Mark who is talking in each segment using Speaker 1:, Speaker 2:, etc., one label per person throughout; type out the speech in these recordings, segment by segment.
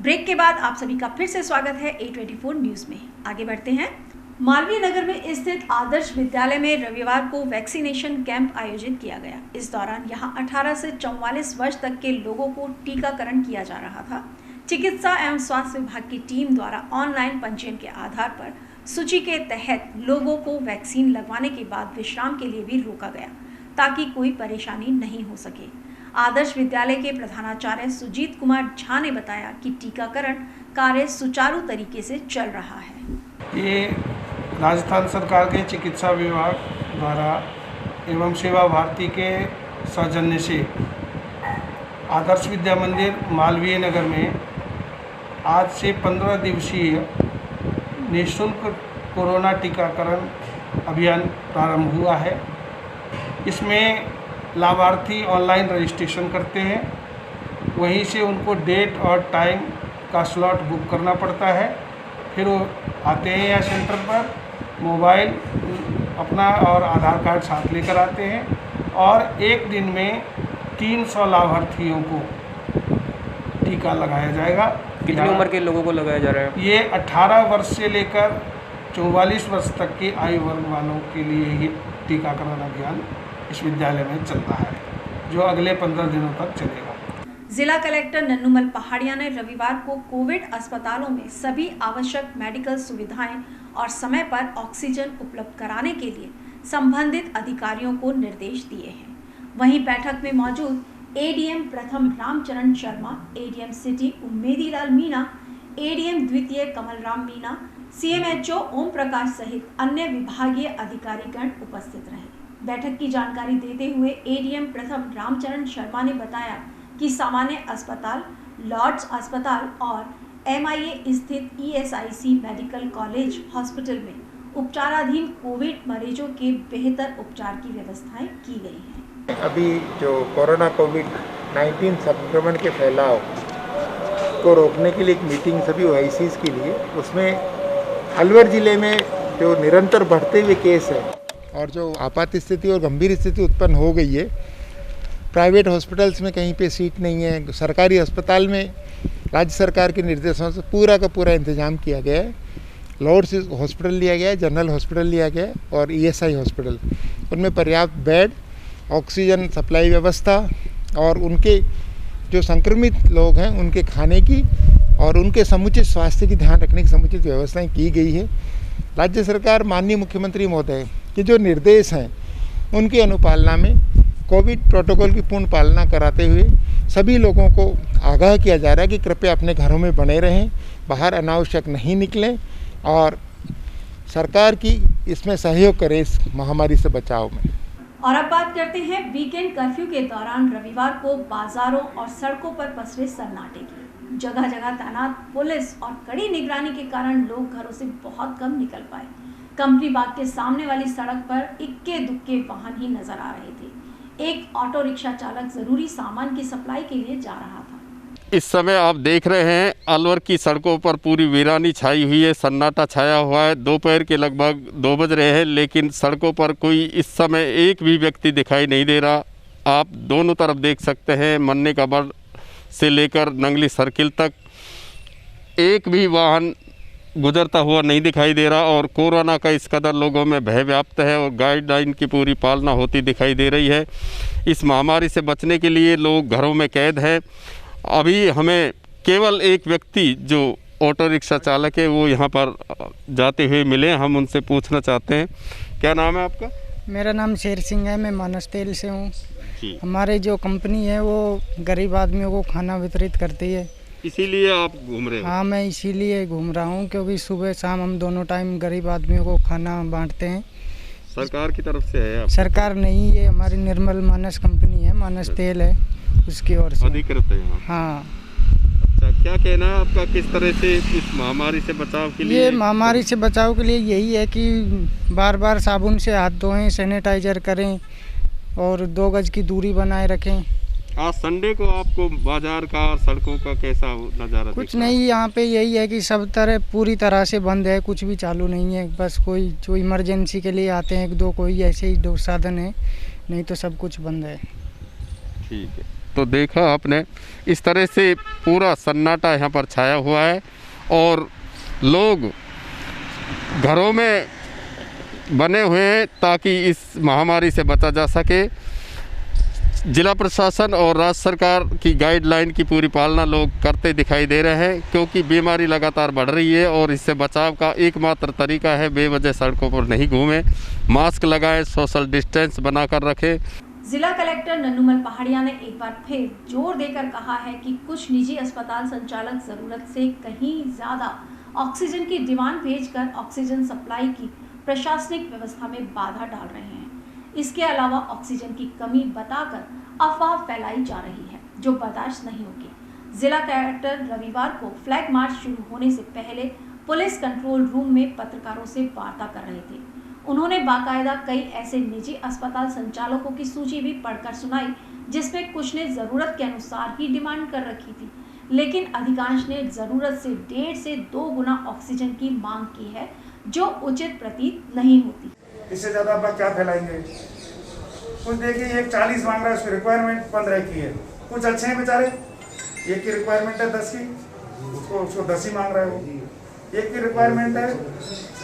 Speaker 1: Break के बाद आप सभी का फिर से स्वागत है A24 न्यूज में। आगे बढ़ते हैं। मालवीय नगर में स्थित आदर्श विद्यालय में रविवार को वैक्सीनेशन कैंप आयोजित किया गया। इस दौरान यहां 18 से 44 वर्ष तक के लोगों को टीकाकरण किया जा रहा था। चिकित्सा एवं स्वास्थ्य विभाग की टीम द्वारा ऑनलाइन पंजीयन के आधार पर सूची के तहत लोगों को वैक्सीन लगवाने के बाद विश्राम के लिए भी रोका गया ताकि कोई परेशानी नहीं हो सके। आदर्श विद्यालय के प्रधानाचार्य सुजीत कुमार झा ने बताया कि टीकाकरण कार्य सुचारू तरीके से चल रहा है।
Speaker 2: ये राजस्थान सरकार के चिकित्सा विभाग द्वारा एवं सेवा भारती के सौजन्य से आदर्श विद्या मंदिर मालवीय नगर में आज से 15 दिवसीय निःशुल्क कोरोना टीकाकरण अभियान प्रारंभ हुआ है। इसमें लाभार्थी ऑनलाइन रजिस्ट्रेशन करते हैं, वहीं से उनको डेट और टाइम का स्लॉट बुक करना पड़ता है। फिर वो आते हैं यहाँ सेंटर पर, मोबाइल अपना और आधार कार्ड साथ लेकर आते हैं और एक दिन में 300 लाभार्थियों को टीका लगाया जाएगा।
Speaker 3: कितनी उम्र के लोगों को लगाया जा रहा है?
Speaker 2: ये 18 वर्ष से लेकर 44 वर्ष तक के आयु वर्ग वालों के लिए ये टीकाकरण अभियान इस विद्यालय में चल रहा है, जो अगले 15 दिनों तक चलेगा।
Speaker 1: जिला कलेक्टर नन्नूमल पहाड़िया ने रविवार को कोविड अस्पतालों में सभी आवश्यक मेडिकल सुविधाएं और समय पर ऑक्सीजन उपलब्ध कराने के लिए संबंधित अधिकारियों को निर्देश दिए हैं। वहीं बैठक में मौजूद एडीएम प्रथम Ramcharan Sharma, ADM city Ummedi Lal Meena, ADM द्वितीय कमलराम मीणा, सीएमएचओ ओम प्रकाश सहित अन्य विभागीय अधिकारीगण उपस्थित रहे। बैठक की जानकारी देते हुए एडीएम प्रथम रामचरण शर्मा ने बताया कि सामान्य अस्पताल, लॉर्ड्स अस्पताल और एमआईए स्थित ईएसआईसी मेडिकल कॉलेज हॉस्पिटल में उपचाराधीन कोविड मरीजों के बेहतर उपचार की व्यवस्थाएं की गई हैं।
Speaker 4: अभी जो कोरोना कोविड-19 संक्रमण के फैलाव को रोकने के लिए एक मीटिंग सभी ओआईसीज के लिए, उसमें अलवर ज़िले में जो निरंतर बढ़ते हुए केस है और जो आपात स्थिति और गंभीर स्थिति उत्पन्न हो गई है, प्राइवेट हॉस्पिटल्स में कहीं पे सीट नहीं है, सरकारी अस्पताल में राज्य सरकार के निर्देशों से पूरा का पूरा इंतजाम किया गया है। लॉर्ड्स हॉस्पिटल लिया गया है, जनरल हॉस्पिटल लिया गया है और ईएसआई हॉस्पिटल, उनमें पर्याप्त बेड, ऑक्सीजन सप्लाई व्यवस्था और उनके जो संक्रमित लोग हैं उनके खाने की और उनके समुचित स्वास्थ्य की ध्यान रखने की समुचित व्यवस्थाएं की गई है। राज्य सरकार माननीय मुख्यमंत्री महोदय के जो निर्देश हैं उनकी अनुपालना में कोविड प्रोटोकॉल की पूर्ण पालना कराते हुए सभी लोगों को आगाह किया जा रहा है कि कृपया अपने घरों में बने रहें, बाहर अनावश्यक नहीं निकलें और सरकार की इसमें सहयोग करें इस महामारी से बचाव में।
Speaker 1: और अब बात करते हैं वीकेंड कर्फ्यू के दौरान रविवार को बाजारों और सड़कों पर पसरे सन्नाटे की। जगह जगह तैनात पुलिस और कड़ी निगरानी के कारण लोग घरों से बहुत कम निकल पाए। कंपनी बाग के सामने वाली सड़क पर इक्के दुक्के वाहन ही नजर आ रहे थे। एक ऑटो रिक्शा चालक जरूरी सामान की सप्लाई के लिए जा रहा था।
Speaker 5: इस समय आप देख रहे हैं अलवर की सड़कों पर पूरी वीरानी छाई हुई है, सन्नाटा छाया हुआ है। दोपहर के लगभग 2 बज रहे हैं, लेकिन सड़कों पर कोई इस समय एक भी व्यक्ति दिखाई नहीं दे रहा। आप दोनों तरफ देख सकते हैं, मन्ने का बड़ से लेकर नंगली सर्किल तक एक भी वाहन गुजरता हुआ नहीं दिखाई दे रहा और कोरोना का इस कदर लोगों में भय व्याप्त है और गाइडलाइन की पूरी पालना होती दिखाई दे रही है। इस महामारी से बचने के लिए लोग घरों में कैद हैं। अभी हमें केवल एक व्यक्ति जो ऑटो रिक्शा चालक है वो यहाँ पर जाते हुए मिले, हम उनसे पूछना चाहते हैं। क्या नाम है आपका?
Speaker 6: मेरा नाम शेर सिंह है, मैं मानस तेल से हूँ। हमारे जो कंपनी है वो गरीब आदमियों को खाना वितरित करती है,
Speaker 5: इसीलिए आप घूम रहे हो?
Speaker 6: हाँ, मैं इसीलिए घूम रहा हूँ क्योंकि सुबह शाम हम दोनों टाइम गरीब आदमियों को खाना बांटते हैं।
Speaker 5: सरकार की तरफ से है?
Speaker 6: सरकार नहीं, ये हमारी निर्मल मानस कंपनी है, मानस तेल है, उसकी ओर से
Speaker 5: अधिकृत है।
Speaker 6: हाँ।
Speaker 5: अच्छा, क्या कहना है आपका किस तरह से इस महामारी से बचाव के लिए?
Speaker 6: ये महामारी से बचाव के लिए यही है कि बार बार साबुन से हाथ धोएं, सैनिटाइजर करें और 2 गज की दूरी बनाए रखें।
Speaker 5: आज संडे को आपको बाजार का और सड़कों का कैसा नज़ारा?
Speaker 6: कुछ नहीं, यहाँ पे यही है कि सब तरह पूरी तरह से बंद है, कुछ भी चालू नहीं है। बस कोई जो इमरजेंसी के लिए आते हैं 1-2 कोई ऐसे ही 2 साधन है, नहीं तो सब कुछ बंद है।
Speaker 5: ठीक है। तो देखा आपने इस तरह से पूरा सन्नाटा यहाँ पर छाया हुआ है और लोग घरों में बने हुए हैं ताकि इस महामारी से बचा जा सके। जिला प्रशासन और राज्य सरकार की गाइडलाइन की पूरी पालना लोग करते दिखाई दे रहे हैं, क्योंकि बीमारी लगातार बढ़ रही है और इससे बचाव का एकमात्र तरीका है बेवजह सड़कों पर नहीं घूमें, मास्क लगाएं, सोशल डिस्टेंस बनाकर रखें।
Speaker 1: जिला कलेक्टर नन्नूमल पहाड़िया ने एक बार फिर जोर देकर कहा है कि कुछ निजी अस्पताल संचालक जरूरत से कहीं ज्यादा ऑक्सीजन की डिमांड भेजकर ऑक्सीजन सप्लाई की प्रशासनिक व्यवस्था में बाधा डाल रहे हैं। इसके अलावा ऑक्सीजन की कमी बताकर अफवाह फैलाई जा रही है, जो बर्दाश्त नहीं होगी। जिला कलेक्टर रविवार को फ्लैग मार्च शुरू होने से पहले पुलिस कंट्रोल रूम में पत्रकारों से वार्ता कर रहे थे। उन्होंने बाकायदा कई ऐसे निजी अस्पताल संचालकों की सूची भी पढ़कर सुनाई, जिसमें कुछ ने जरूरत के अनुसार ही डिमांड कर रखी थी, लेकिन अधिकांश ने जरूरत से 1.5 से 2 गुना ऑक्सीजन की मांग की है, जो उचित प्रतीत नहीं होती।
Speaker 7: इससे ज़्यादा आप क्या फैलाएंगे? कुछ देखिए, एक 40 मांग रहा है, उसकी रिक्वायरमेंट 15 की है। कुछ अच्छे हैं बेचारे, एक की रिक्वायरमेंट है 10 की, उसको 10 ही मांग रहा है वो। एक की रिक्वायरमेंट है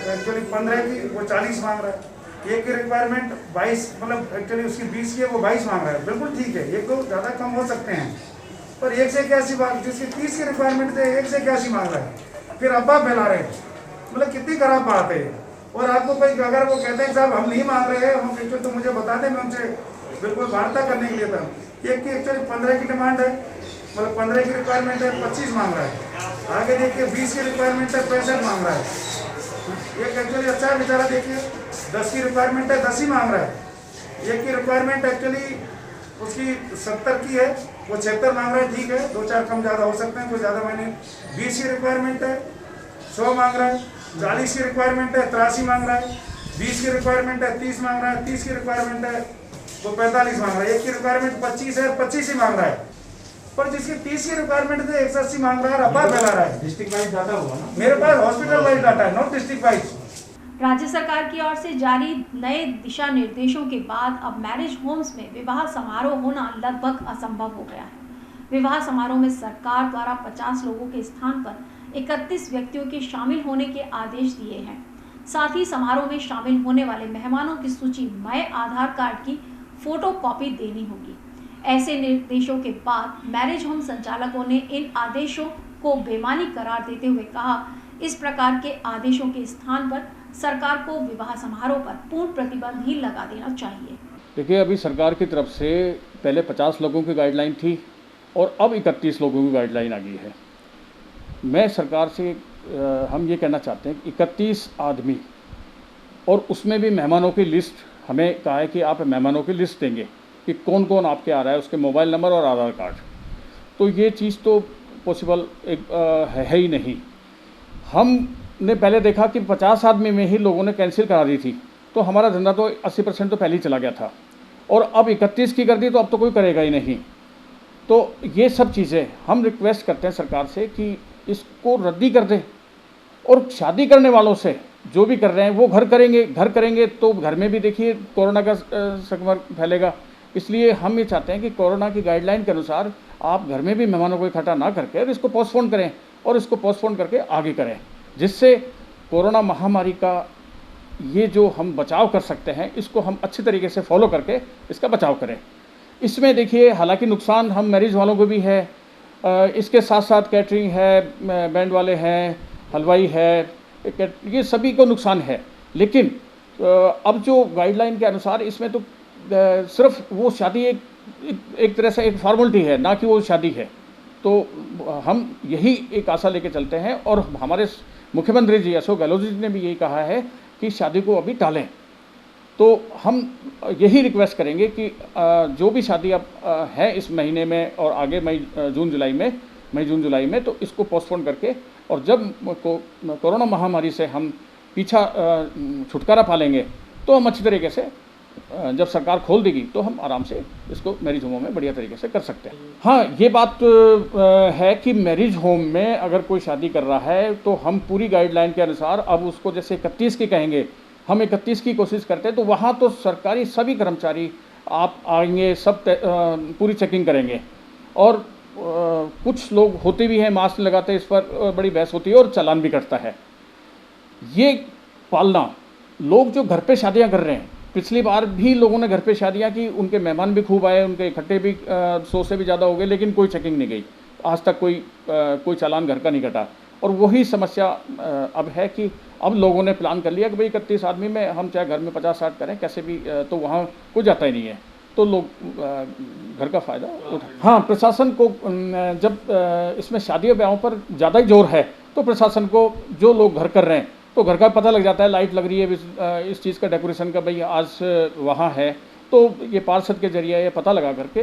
Speaker 7: एक्चुअली 15 की, वो 40 मांग रहा है। एक की रिक्वायरमेंट 22, मतलब एक्चुअली उसकी 20 की है, वो 22 मांग रहा है। बिल्कुल ठीक है, एक दो ज़्यादा कम हो सकते हैं, पर 1 से 81 बात, जिसकी 30 की रिक्वायरमेंट थे 1 से 81 मांग रहा है, फिर अब्बा फैला रहे हैं। मतलब कितनी खराब बात है। और आपको कोई अगर वो कहते हैं साहब हम नहीं मांग रहे हैं, हम एक्चुअली तो मुझे बता दें, मैं उनसे बिल्कुल वार्ता करने के लिए था। एक की एक्चुअली 15 की डिमांड है, मतलब 15 की रिक्वायरमेंट है, 25 मांग रहा है। आगे देखिए 20 की रिक्वायरमेंट है, 65 मांग रहा है। एक एक्चुअली अच्छा है बेचारा, देखिए 10 की रिक्वायरमेंट है, 10 ही मांग रहा है। एक की रिक्वायरमेंट एक्चुअली उसकी 70 की है, वो 76 मांग रहा है। ठीक है, 2-4 कम ज़्यादा हो सकते हैं, कोई ज़्यादा मायने। 20 की रिक्वायरमेंट है, 100 मांग रहा है। 40 की रिक्वायरमेंट है, 83 मांग रहा है। 20 की रिक्वायरमेंट है, 30 मांग रहा है। 30 की रिक्वायरमेंट है, वो 45 मांग रहा है। एक की रिक्वायरमेंट 25 है, 25 ही मांग रहा है। पर जिसकी 30 की रिक्वायरमेंट है 180 मांग रहा है और अब्बा फैला रहा है। डिस्ट्रिक्ट वाइज डाटा हुआ ना, मेरे पास हॉस्पिटल वाइज डाटा है, नॉट डिस्ट्रिक्ट वाइज।
Speaker 1: राज्य सरकार की ओर से जारी नए दिशा निर्देशों के बाद अब मैरिज होम्स में विवाह समारोह होना लगभग असंभव हो गया है। विवाह समारोह में सरकार द्वारा 50 लोगों के स्थान पर 31 व्यक्तियों के शामिल होने के आदेश दिए हैं। साथ ही समारोह में शामिल होने वाले मेहमानों की सूची नए आधार कार्ड की फोटोकॉपी देनी होगी। ऐसे निर्देशों के बाद मैरिज होम संचालकों ने इन आदेशों को बेमानी करार देते हुए कहा, इस प्रकार के आदेशों के स्थान पर सरकार को विवाह समारोह पर पूर्ण प्रतिबंध ही लगा देना चाहिए।
Speaker 8: देखिए, अभी सरकार की तरफ से पहले 50 लोगों की गाइडलाइन थी और अब 31 लोगों की गाइडलाइन आ गई है। मैं सरकार से हम ये कहना चाहते हैं कि 31 आदमी और उसमें भी मेहमानों की लिस्ट, हमें कहा है कि आप मेहमानों की लिस्ट देंगे कि कौन कौन आपके आ रहा है, उसके मोबाइल नंबर और आधार कार्ड। तो ये चीज़ तो पॉसिबल है ही नहीं। हमने पहले देखा कि 50 आदमी में ही लोगों ने कैंसिल करा दी थी, तो हमारा धंधा तो 80% तो पहले ही चला गया था, और अब 31 की कर दी तो अब तो कोई करेगा ही नहीं। तो ये सब चीज़ें हम रिक्वेस्ट करते हैं सरकार से कि इसको रद्दी कर दें, और शादी करने वालों से जो भी कर रहे हैं वो घर करेंगे तो घर में भी देखिए कोरोना का संक्रमण फैलेगा। इसलिए हम ये चाहते हैं कि कोरोना की गाइडलाइन के अनुसार आप घर में भी मेहमानों को इकट्ठा ना करके और इसको पोस्टपोन करें, और इसको पोस्टपोन करके आगे करें, जिससे कोरोना महामारी का ये जो हम बचाव कर सकते हैं इसको हम अच्छे तरीके से फॉलो करके इसका बचाव करें। इसमें देखिए हालांकि नुकसान हम मैरिज वालों को भी है, इसके साथ साथ कैटरिंग है, बैंड वाले हैं, हलवाई है, ये सभी को नुकसान है। लेकिन अब जो गाइडलाइन के अनुसार इसमें तो सिर्फ वो शादी एक तरह से एक फॉर्मेलिटी है, ना कि वो शादी है। तो हम यही एक आशा लेके चलते हैं, और हमारे मुख्यमंत्री जी अशोक गहलोत जी ने भी यही कहा है कि शादी को अभी टालें। तो हम यही रिक्वेस्ट करेंगे कि जो भी शादी अब है इस महीने में और आगे मई जून जुलाई में तो इसको पोस्टपोन करके, और जब कोरोना महामारी से हम पीछा छुटकारा पा लेंगे तो हम अच्छी तरीके से जब सरकार खोल देगी तो हम आराम से इसको मैरिज होमों में बढ़िया तरीके से कर सकते हैं। हाँ, ये बात है कि मैरिज होम में अगर कोई शादी कर रहा है तो हम पूरी गाइडलाइन के अनुसार अब उसको जैसे 31 की कहेंगे, हम 31 की कोशिश करते हैं, तो वहाँ तो सरकारी सभी कर्मचारी आप आएंगे, सब पूरी चेकिंग करेंगे। और कुछ लोग होते भी हैं मास्क लगाते, इस पर बड़ी बहस होती है और चालान भी कटता है। ये पालना, लोग जो घर पे शादियां कर रहे हैं, पिछली बार भी लोगों ने घर पे शादियां की, उनके मेहमान भी खूब आए, उनके इकट्ठे भी 100 से भी ज़्यादा हो गए, लेकिन कोई चेकिंग नहीं गई, आज तक कोई चालान घर का नहीं कटा। और वही समस्या अब है कि अब लोगों ने प्लान कर लिया कि भाई 31 आदमी में हम चाहे घर में 50-60 करें कैसे भी, तो वहाँ कोई जाता ही नहीं है, तो लोग घर का फ़ायदा उठा। हाँ, प्रशासन को जब इसमें शादी ब्याहों पर ज़्यादा ही जोर है, तो प्रशासन को जो लोग घर कर रहे हैं तो घर का पता लग जाता है, लाइट लग रही है इस चीज़ का डेकोरेशन का, भाई आज वहाँ है, तो ये पार्षद के जरिए ये पता लगा करके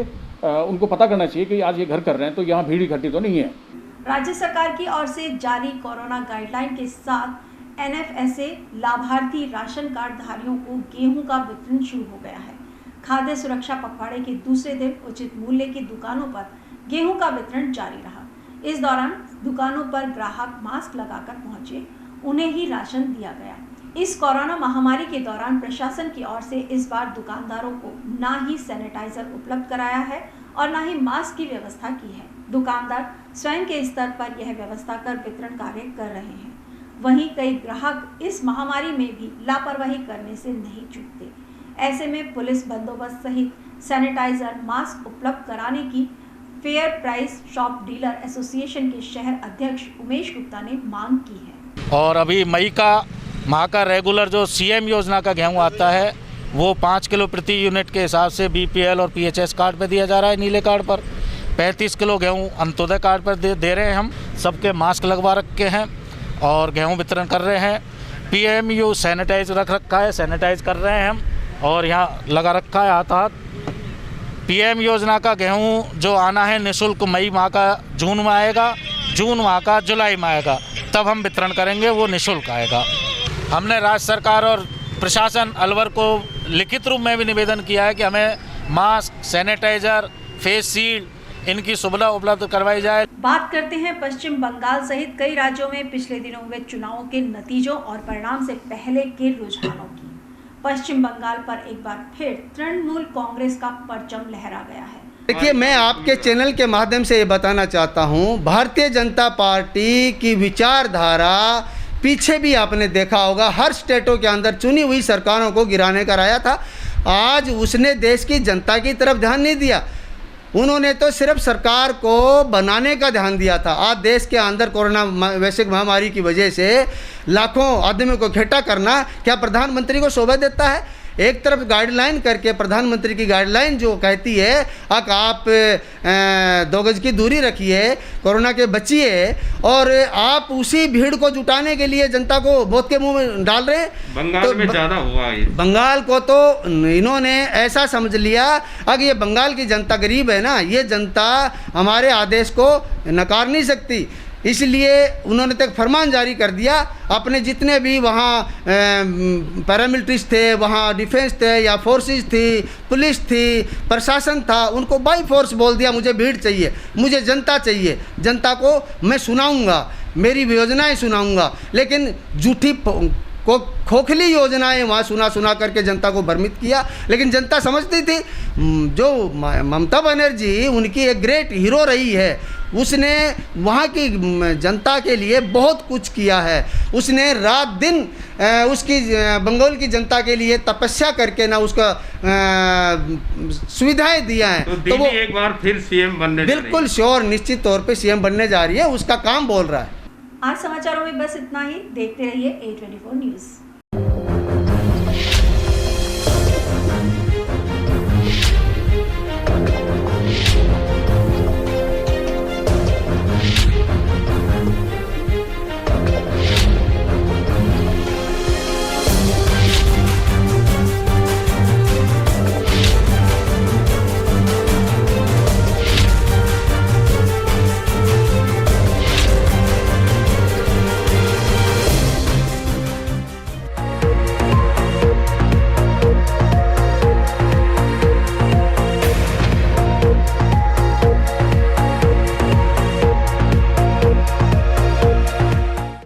Speaker 8: उनको पता करना चाहिए कि आज ये घर कर रहे हैं तो यहाँ भीड़ इकट्ठी तो नहीं है।
Speaker 1: राज्य सरकार की ओर से जारी कोरोना गाइडलाइन के साथ NFSA लाभार्थी राशन कार्ड धारियों को गेहूं का वितरण शुरू हो गया है। खाद्य सुरक्षा पखवाड़े के दूसरे दिन उचित मूल्य की दुकानों पर गेहूं का वितरण जारी रहा। इस दौरान दुकानों पर ग्राहक मास्क लगाकर पहुंचे, उन्हें ही राशन दिया गया। इस कोरोना महामारी के दौरान प्रशासन की ओर से इस बार दुकानदारों को ना ही सैनिटाइजर उपलब्ध कराया है और ना ही मास्क की व्यवस्था की है। दुकानदार स्वयं के स्तर पर यह व्यवस्था कर वितरण कार्य कर रहे हैं। वहीं कई ग्राहक इस महामारी में भी लापरवाही करने से नहीं चूकते। ऐसे में पुलिस बंदोबस्त सहित सैनिटाइजर, मास्क उपलब्ध कराने की fair price shop dealer association के शहर अध्यक्ष उमेश गुप्ता ने मांग की है।
Speaker 9: और अभी मई का माह का रेगुलर जो CM योजना का गेहूं आता है वो 5 किलो प्रति यूनिट के हिसाब से BPL और PHS कार्ड पे दिया जा रहा है। नीले कार्ड पर 35 किलो गेहूं अंत्योदय कार्ड पर दे रहे हैं। हम सबके मास्क लगवा रखे हैं और गेहूं वितरण कर रहे हैं। PMU सैनिटाइज रख रखा है, सैनिटाइज कर रहे हैं हम, और यहाँ लगा रखा है हाथ। PM योजना का गेहूं जो आना है निःशुल्क मई माह का जून में आएगा, जून माह का जुलाई में आएगा, तब हम वितरण करेंगे, वो निःशुल्क आएगा। हमने राज्य सरकार और प्रशासन अलवर को लिखित रूप में भी निवेदन किया है कि हमें मास्क, सैनिटाइजर, फेस शील्ड इनकी सुविधा उपलब्ध करवाई जाए।
Speaker 1: बात करते हैं पश्चिम बंगाल सहित कई राज्यों में पिछले दिनों हुए चुनावों के नतीजों और परिणाम से पहले के रुझानों की। पश्चिम बंगाल पर एक बार फिर तृणमूल कांग्रेस का परचम लहरा गया है।
Speaker 10: देखिए, मैं आपके चैनल के माध्यम से ये बताना चाहता हूँ, भारतीय जनता पार्टी की विचारधारा पीछे भी आपने देखा होगा, हर स्टेटों के अंदर चुनी हुई सरकारों को गिराने का रहा था। आज उसने देश की जनता की तरफ ध्यान नहीं दिया, उन्होंने तो सिर्फ सरकार को बनाने का ध्यान दिया था। आज देश के अंदर कोरोना वैश्विक महामारी की वजह से लाखों आदमियों को इकट्ठा करना क्या प्रधानमंत्री को शोभा देता है? एक तरफ गाइडलाइन करके प्रधानमंत्री की गाइडलाइन जो कहती है आप 2 गज की दूरी रखिए, कोरोना के बचिए, और आप उसी भीड़ को जुटाने के लिए जनता को मौत के मुंह में डाल रहे हैं।
Speaker 5: बंगाल
Speaker 10: तो
Speaker 5: में ज़्यादा हुआ है।
Speaker 10: बंगाल को तो इन्होंने ऐसा समझ लिया अगर ये बंगाल की जनता गरीब है ना, ये जनता हमारे आदेश को नकार नहीं सकती, इसलिए उन्होंने तक फरमान जारी कर दिया। अपने जितने भी वहाँ पैरामिलिट्रीज थे, वहाँ डिफेंस थे या फोर्सेस थी, पुलिस थी, प्रशासन था, उनको बाई फोर्स बोल दिया मुझे भीड़ चाहिए, मुझे जनता चाहिए, जनता को मैं सुनाऊंगा, मेरी योजनाएं सुनाऊंगा। लेकिन झूठी को खोखली योजनाएं वहाँ सुना करके जनता को भ्रमित किया। लेकिन जनता समझती थी, जो ममता बनर्जी उनकी एक ग्रेट हीरो रही है, उसने वहाँ की जनता के लिए बहुत कुछ किया है। उसने रात दिन उसकी बंगाल की जनता के लिए तपस्या करके ना उसका सुविधाएं दिया है।
Speaker 5: तो वो एक बार फिर CM बनने
Speaker 10: बिल्कुल श्योर, निश्चित तौर पे CM बनने जा रही है, उसका काम बोल रहा है।
Speaker 1: आज समाचारों में बस इतना ही। देखते रहिए A24 न्यूज़।